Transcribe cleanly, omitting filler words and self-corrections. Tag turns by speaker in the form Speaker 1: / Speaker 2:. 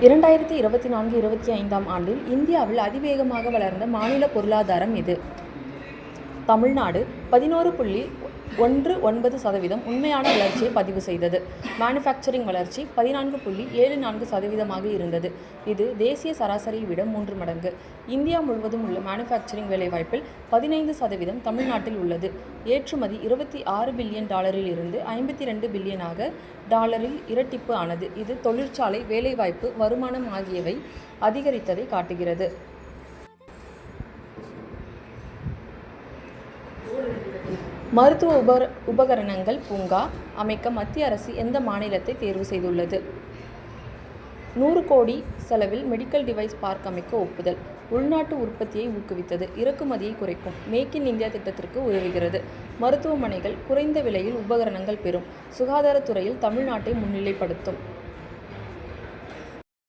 Speaker 1: 2024-25ஆம் ஆண்டில் இந்தியாவில் அதிவேகமாக வளர்ந்த மாநில பொருளாதாரம் எது? தமிழ்நாடு 11.19% உண்மையான வளர்ச்சியை பதிவு செய்தது. மேனுஃபேக்சரிங் வளர்ச்சி 14.74% இருந்தது. இது தேசிய சராசரியை விட 3 மடங்கு. இந்தியா முழுவதும் உள்ள மேனுஃபேக்சரிங் வேலைவாய்ப்பில் 15% தமிழ்நாட்டில் உள்ளது. ஏற்றுமதி $26 பில்லியன் இருந்து $52 பில்லியனாக டாலரில் இரட்டிப்பு ஆனது. இது தொழிற்சாலை வேலைவாய்ப்பு, வருமானம் ஆகியவை அதிகரித்ததை காட்டுகிறது. மருத்துவ உபகரணங்கள் பூங்கா அமைக்க மத்திய அரசு எந்த மாநிலத்தை தேர்வு செய்துள்ளது? 100 கோடி செலவில் மெடிக்கல் டிவைஸ் பார்க் அமைக்க ஒப்புதல். உள்நாட்டு உற்பத்தியை ஊக்குவித்தது. இறக்குமதியை குறைக்கும். மேக் இன் இந்தியா திட்டத்திற்கு உதவுகிறது. மருத்துவமனைகள் குறைந்த விலையில் உபகரணங்கள் பெறும். சுகாதாரத்துறையில் தமிழ்நாட்டை முன்னிலைப்படுத்தும்.